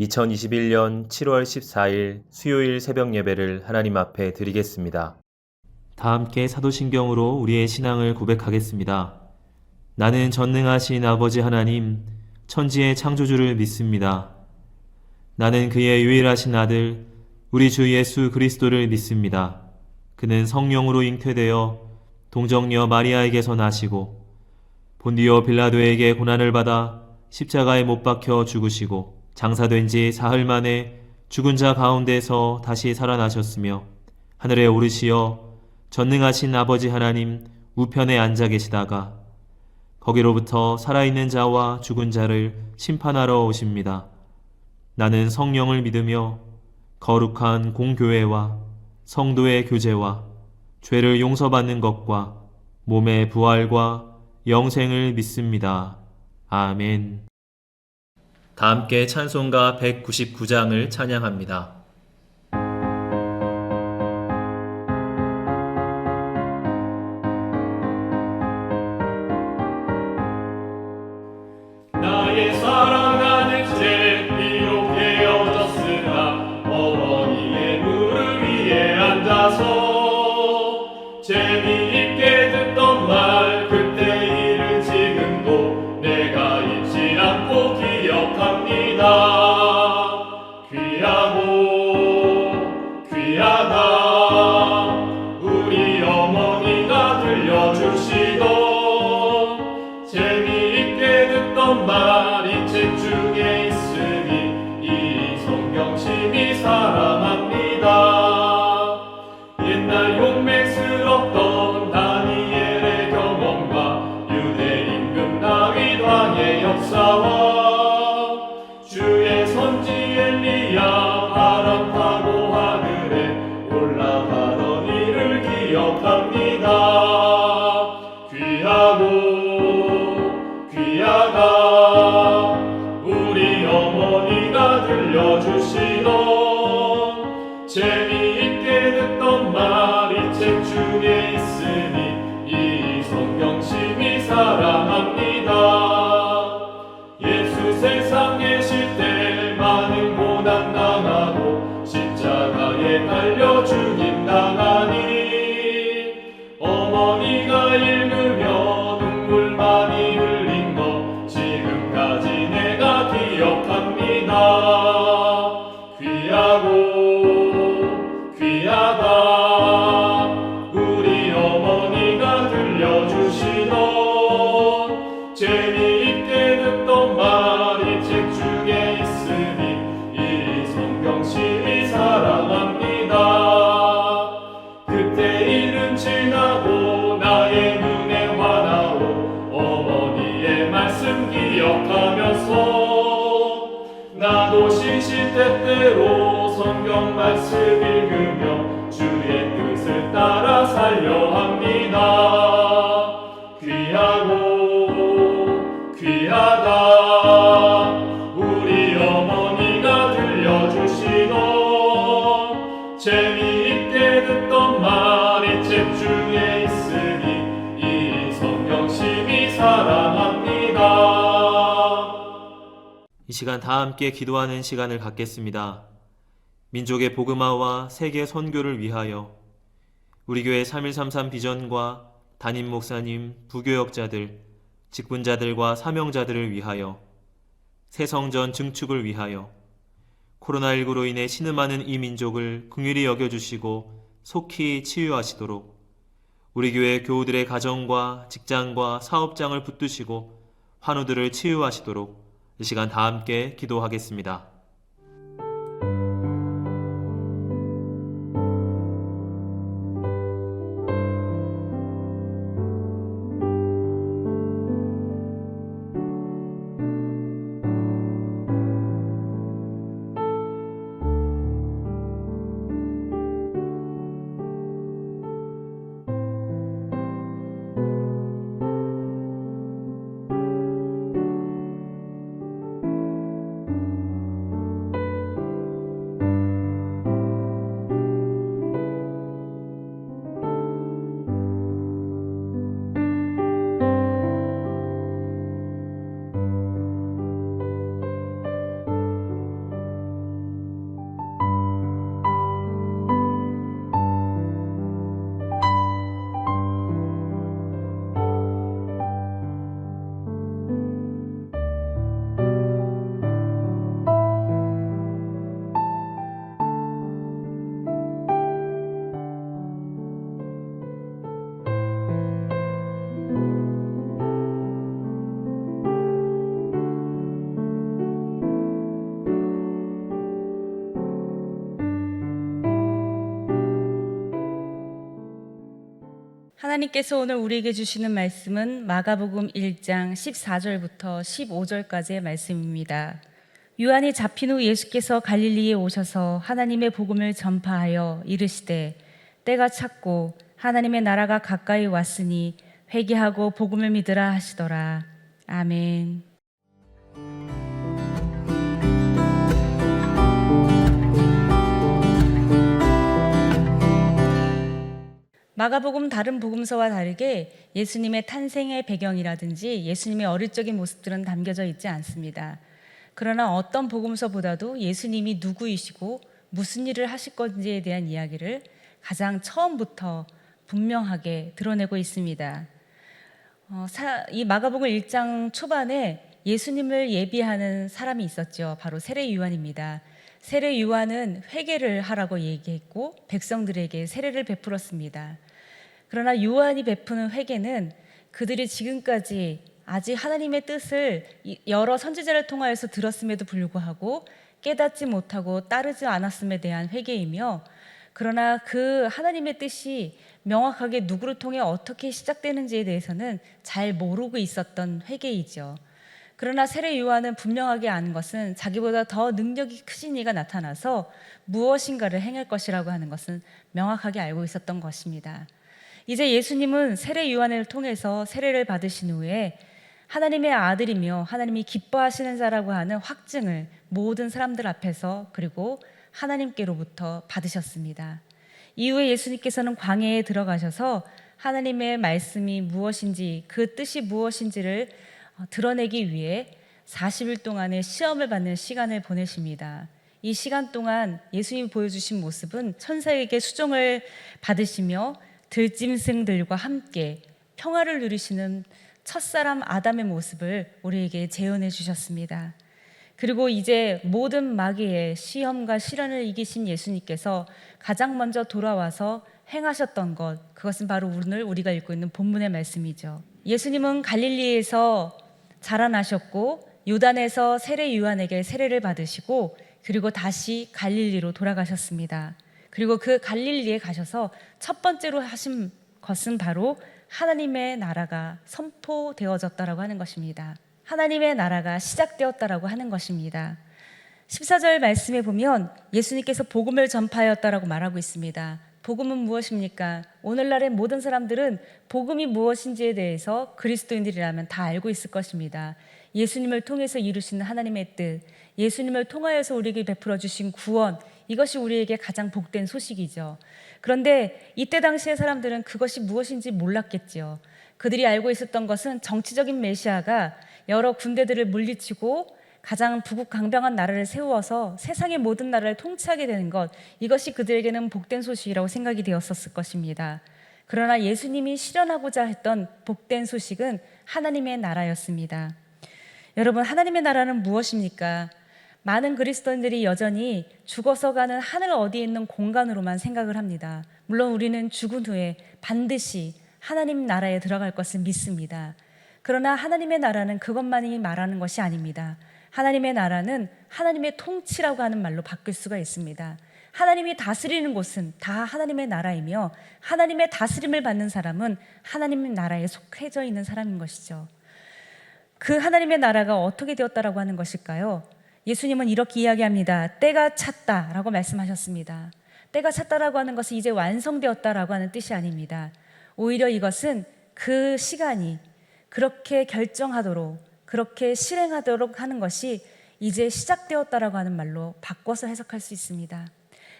2021년 7월 14일 수요일 새벽 예배를 하나님 앞에 드리겠습니다. 다 함께 사도신경으로 우리의 신앙을 고백하겠습니다. 나는 전능하신 아버지 하나님, 천지의 창조주를 믿습니다. 나는 그의 유일하신 아들, 우리 주 예수 그리스도를 믿습니다. 그는 성령으로 잉태되어 동정녀 마리아에게서 나시고 본디오 빌라도에게 고난을 받아 십자가에 못 박혀 죽으시고 장사된 지 사흘 만에 죽은 자 가운데서 다시 살아나셨으며 하늘에 오르시어 전능하신 아버지 하나님 우편에 앉아 계시다가 거기로부터 살아있는 자와 죽은 자를 심판하러 오십니다. 나는 성령을 믿으며 거룩한 공교회와 성도의 교제와 죄를 용서받는 것과 몸의 부활과 영생을 믿습니다. 아멘. 다 함께 찬송가 199장을 찬양합니다. 나의 사랑하는 제 비록 헤어졌으나 어머니의 무릎 위에 앉아서 재미있게 듣던 말 그때 일을 지금도 내가 잊지 않고 기억합니다. 귀하고 귀하다 우리 어머니가 들려주시던 재미있게 듣던 말이 책 중에 있으니 이 성경심이 사랑합니다. 옛날 용맹스럽던 다니엘의 경험과 유대 임금 다윗 왕의 역사와 주의 선지 엘리야 바람 타고 하늘에 올라가던 일을 기억합니다. 귀하고 귀하다 우리 어머니가 들려주시던 재미있게 듣던 말이 책 중에 있으니 이 성경심이 사랑합니다. 예수 세상 계실 때 많은 고난 당하고 십자가에 달려 죽임 당하니 어머니가 읽으며 눈물 많이 흘린 것 지금까지 내가 기억합니다. 귀하고 귀하다 우리 어머니가 들려주시던 재미있게 듣던 말이 책 중에 있으니 이 성경심이 사랑합니다. 그때 일은 지나고 나의 눈에 환하오 어머니의 말씀 기억하면서 나도 시시때때로 성경 말씀 읽으며 주의 뜻을 따라 살려 합니다. 귀하고 귀하다 우리 어머니가 들려주시던 재미있게 듣던 말이 책 중에 있으니 이 성경심이 사랑합니다. 이 시간 다 함께 기도하는 시간을 갖겠습니다. 민족의 복음화와 세계 선교를 위하여 우리 교회 3133 비전과 담임 목사님, 부교역자들, 직분자들과 사명자들을 위하여 새성전 증축을 위하여 코로나19로 인해 신음하는 이 민족을 긍휼히 여겨주시고 속히 치유하시도록 우리 교회 교우들의 가정과 직장과 사업장을 붙드시고 환우들을 치유하시도록 이 시간 다 함께 기도하겠습니다. 하나님께서 오늘 우리에게 주시는 말씀은 마가복음 1장 14절부터 15절까지의 말씀입니다. 유한이 잡힌 후 예수께서 갈릴리에 오셔서 하나님의 복음을 전파하여 이르시되 때가 찼고 하나님의 나라가 가까이 왔으니 회개하고 복음을 믿으라 하시더라. 아멘. 마가복음 다른 복음서와 다르게 예수님의 탄생의 배경이라든지 예수님의 어릴 적인 모습들은 담겨져 있지 않습니다. 그러나 어떤 복음서보다도 예수님이 누구이시고 무슨 일을 하실 건지에 대한 이야기를 가장 처음부터 분명하게 드러내고 있습니다. 이 마가복음 1장 초반에 예수님을 예비하는 사람이 있었죠. 바로 세례 요한입니다. 세례 요한은 회개를 하라고 얘기했고 백성들에게 세례를 베풀었습니다. 그러나 요한이 베푸는 회개는 그들이 지금까지 아직 하나님의 뜻을 여러 선지자를 통하여서 들었음에도 불구하고 깨닫지 못하고 따르지 않았음에 대한 회개이며, 그러나 그 하나님의 뜻이 명확하게 누구를 통해 어떻게 시작되는지에 대해서는 잘 모르고 있었던 회개이죠. 그러나 세례 요한은 분명하게 아는 것은 자기보다 더 능력이 크신 이가 나타나서 무엇인가를 행할 것이라고 하는 것은 명확하게 알고 있었던 것입니다. 이제 예수님은 세례 요한을 통해서 세례를 받으신 후에 하나님의 아들이며 하나님이 기뻐하시는 자라고 하는 확증을 모든 사람들 앞에서 그리고 하나님께로부터 받으셨습니다. 이후에 예수님께서는 광야에 들어가셔서 하나님의 말씀이 무엇인지, 그 뜻이 무엇인지를 드러내기 위해 40일 동안의 시험을 받는 시간을 보내십니다. 이 시간 동안 예수님이 보여주신 모습은 천사에게 수종을 받으시며 들짐승들과 함께 평화를 누리시는 첫사람 아담의 모습을 우리에게 재현해 주셨습니다. 그리고 이제 모든 마귀의 시험과 시련을 이기신 예수님께서 가장 먼저 돌아와서 행하셨던 것, 그것은 바로 오늘 우리가 읽고 있는 본문의 말씀이죠. 예수님은 갈릴리에서 자라나셨고 요단에서 세례 요한에게 세례를 받으시고 그리고 다시 갈릴리로 돌아가셨습니다. 그리고 그 갈릴리에 가셔서 첫 번째로 하신 것은 바로 하나님의 나라가 선포되어졌다라고 하는 것입니다. 하나님의 나라가 시작되었다라고 하는 것입니다. 14절 말씀에 보면 예수님께서 복음을 전파하였다라고 말하고 있습니다. 복음은 무엇입니까? 오늘날의 모든 사람들은 복음이 무엇인지에 대해서 그리스도인들이라면 다 알고 있을 것입니다. 예수님을 통해서 이루시는 하나님의 뜻, 예수님을 통하여서 우리에게 베풀어 주신 구원, 이것이 우리에게 가장 복된 소식이죠. 그런데 이때 당시의 사람들은 그것이 무엇인지 몰랐겠죠. 그들이 알고 있었던 것은 정치적인 메시아가 여러 군대들을 물리치고 가장 부국강병한 나라를 세워서 세상의 모든 나라를 통치하게 되는 것, 이것이 그들에게는 복된 소식이라고 생각이 되었었을 것입니다. 그러나 예수님이 실현하고자 했던 복된 소식은 하나님의 나라였습니다. 여러분, 하나님의 나라는 무엇입니까? 많은 그리스도인들이 여전히 죽어서 가는 하늘 어디에 있는 공간으로만 생각을 합니다. 물론 우리는 죽은 후에 반드시 하나님 나라에 들어갈 것을 믿습니다. 그러나 하나님의 나라는 그것만이 말하는 것이 아닙니다. 하나님의 나라는 하나님의 통치라고 하는 말로 바뀔 수가 있습니다. 하나님이 다스리는 곳은 다 하나님의 나라이며 하나님의 다스림을 받는 사람은 하나님의 나라에 속해져 있는 사람인 것이죠. 그 하나님의 나라가 어떻게 되었다라고 하는 것일까요? 예수님은 이렇게 이야기합니다. 때가 찼다라고 말씀하셨습니다. 때가 찼다라고 하는 것은 이제 완성되었다라고 하는 뜻이 아닙니다. 오히려 이것은 그 시간이 그렇게 결정하도록, 그렇게 실행하도록 하는 것이 이제 시작되었다라고 하는 말로 바꿔서 해석할 수 있습니다.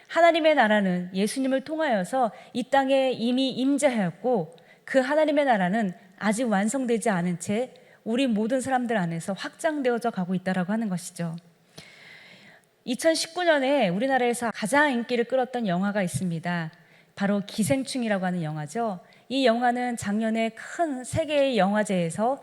하나님의 나라는 예수님을 통하여서 이 땅에 이미 임재하였고 그 하나님의 나라는 아직 완성되지 않은 채 우리 모든 사람들 안에서 확장되어져 가고 있다라고 하는 것이죠. 2019년에 우리나라에서 가장 인기를 끌었던 영화가 있습니다. 바로 기생충이라고 하는 영화죠. 이 영화는 작년에 큰 세계의 영화제에서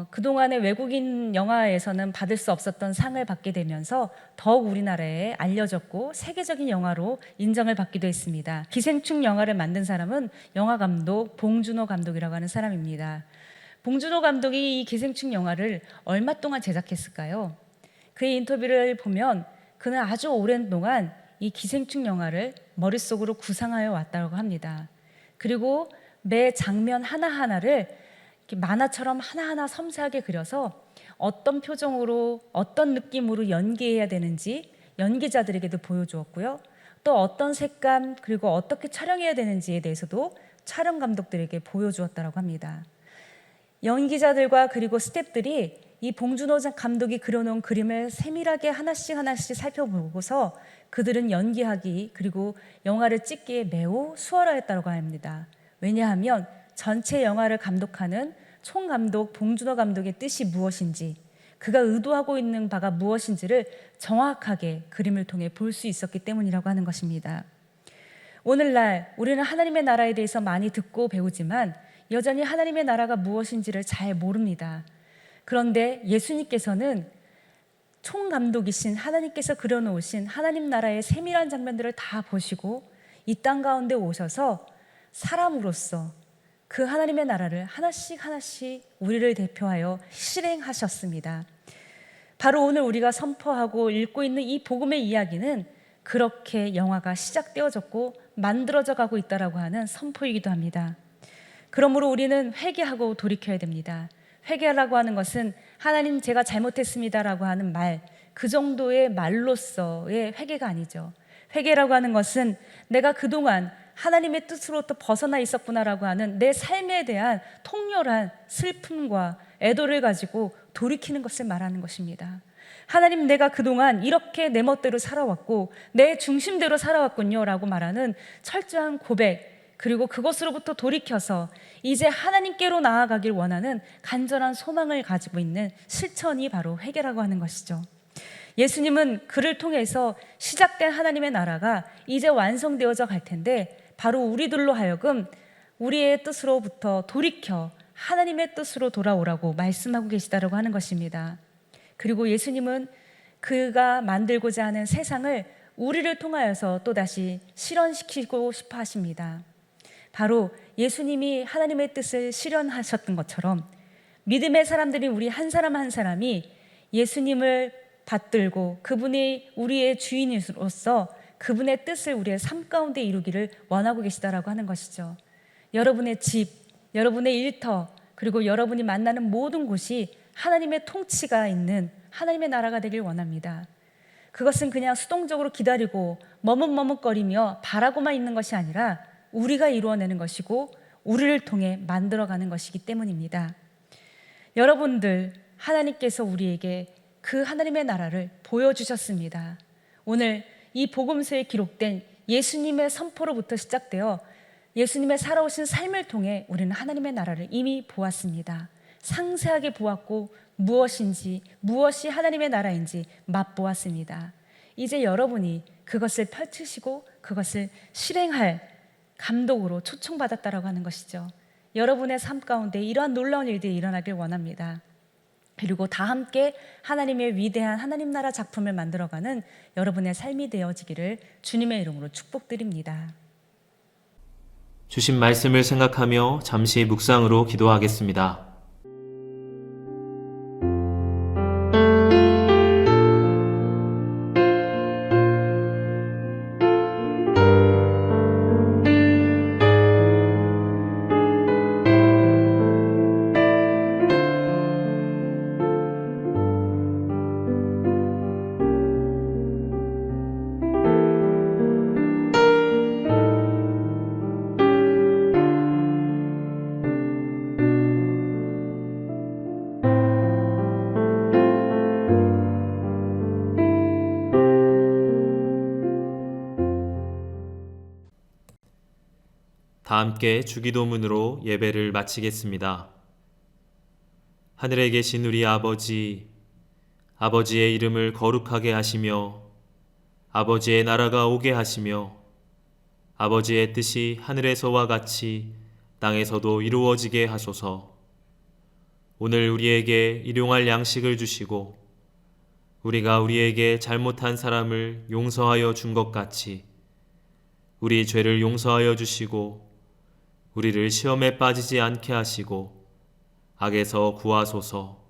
그동안의 외국인 영화에서는 받을 수 없었던 상을 받게 되면서 더욱 우리나라에 알려졌고 세계적인 영화로 인정을 받기도 했습니다. 기생충 영화를 만든 사람은 영화감독 봉준호 감독이라고 하는 사람입니다. 봉준호 감독이 이 기생충 영화를 얼마 동안 제작했을까요? 그의 인터뷰를 보면 그는 아주 오랜 동안 이 기생충 영화를 머릿속으로 구상하여 왔다고 합니다. 그리고 매 장면 하나하나를 이렇게 만화처럼 하나하나 섬세하게 그려서 어떤 표정으로 어떤 느낌으로 연기해야 되는지 연기자들에게도 보여주었고요. 또 어떤 색감 그리고 어떻게 촬영해야 되는지에 대해서도 촬영 감독들에게 보여주었다고 합니다. 연기자들과 그리고 스태프들이 이 봉준호 감독이 그려놓은 그림을 세밀하게 하나씩 살펴보고서 그들은 연기하기 그리고 영화를 찍기에 매우 수월하였다고 합니다. 왜냐하면 전체 영화를 감독하는 총감독 봉준호 감독의 뜻이 무엇인지 그가 의도하고 있는 바가 무엇인지를 정확하게 그림을 통해 볼 수 있었기 때문이라고 하는 것입니다. 오늘날 우리는 하나님의 나라에 대해서 많이 듣고 배우지만 여전히 하나님의 나라가 무엇인지를 잘 모릅니다. 그런데 예수님께서는 총감독이신 하나님께서 그려놓으신 하나님 나라의 세밀한 장면들을 다 보시고 이 땅 가운데 오셔서 사람으로서 그 하나님의 나라를 하나씩 우리를 대표하여 실행하셨습니다. 바로 오늘 우리가 선포하고 읽고 있는 이 복음의 이야기는 그렇게 영화가 시작되어졌고 만들어져 가고 있다고 하는 선포이기도 합니다. 그러므로 우리는 회개하고 돌이켜야 됩니다. 회개하라고 하는 것은 하나님 제가 잘못했습니다라고 하는 말, 그 정도의 말로서의 회개가 아니죠. 회개라고 하는 것은 내가 그동안 하나님의 뜻으로부터 벗어나 있었구나라고 하는 내 삶에 대한 통렬한 슬픔과 애도를 가지고 돌이키는 것을 말하는 것입니다. 하나님, 내가 그동안 이렇게 내 멋대로 살아왔고 내 중심대로 살아왔군요 라고 말하는 철저한 고백, 그리고 그것으로부터 돌이켜서 이제 하나님께로 나아가길 원하는 간절한 소망을 가지고 있는 실천이 바로 회개라고 하는 것이죠. 예수님은 그를 통해서 시작된 하나님의 나라가 이제 완성되어져 갈 텐데 바로 우리들로 하여금 우리의 뜻으로부터 돌이켜 하나님의 뜻으로 돌아오라고 말씀하고 계시다라고 하는 것입니다. 그리고 예수님은 그가 만들고자 하는 세상을 우리를 통하여서 또다시 실현시키고 싶어 하십니다. 바로 예수님이 하나님의 뜻을 실현하셨던 것처럼 믿음의 사람들이 우리 한 사람 한 사람이 예수님을 받들고 그분이 우리의 주인으로서 그분의 뜻을 우리의 삶 가운데 이루기를 원하고 계시다라고 하는 것이죠. 여러분의 집, 여러분의 일터, 그리고 여러분이 만나는 모든 곳이 하나님의 통치가 있는 하나님의 나라가 되길 원합니다. 그것은 그냥 수동적으로 기다리고 머뭇머뭇거리며 바라고만 있는 것이 아니라 우리가 이루어내는 것이고 우리를 통해 만들어가는 것이기 때문입니다. 여러분들, 하나님께서 우리에게 그 하나님의 나라를 보여주셨습니다. 오늘 이 복음서에 기록된 예수님의 선포로부터 시작되어 예수님의 살아오신 삶을 통해 우리는 하나님의 나라를 이미 보았습니다. 상세하게 보았고 무엇이 하나님의 나라인지 맛보았습니다. 이제 여러분이 그것을 펼치시고 그것을 실행할 감독으로 초청받았다라고 하는 것이죠. 여러분의 삶 가운데 이러한 놀라운 일들이 일어나길 원합니다. 그리고 다 함께 하나님의 위대한 하나님 나라 작품을 만들어가는 여러분의 삶이 되어지기를 주님의 이름으로 축복드립니다. 주신 말씀을 생각하며 잠시 묵상으로 기도하겠습니다. 다 함께 주기도문으로 예배를 마치겠습니다. 하늘에 계신 우리 아버지, 아버지의 이름을 거룩하게 하시며 아버지의 나라가 오게 하시며 아버지의 뜻이 하늘에서와 같이 땅에서도 이루어지게 하소서. 오늘 우리에게 일용할 양식을 주시고 우리가 우리에게 잘못한 사람을 용서하여 준 것 같이 우리 죄를 용서하여 주시고 우리를 시험에 빠지지 않게 하시고 악에서 구하소서.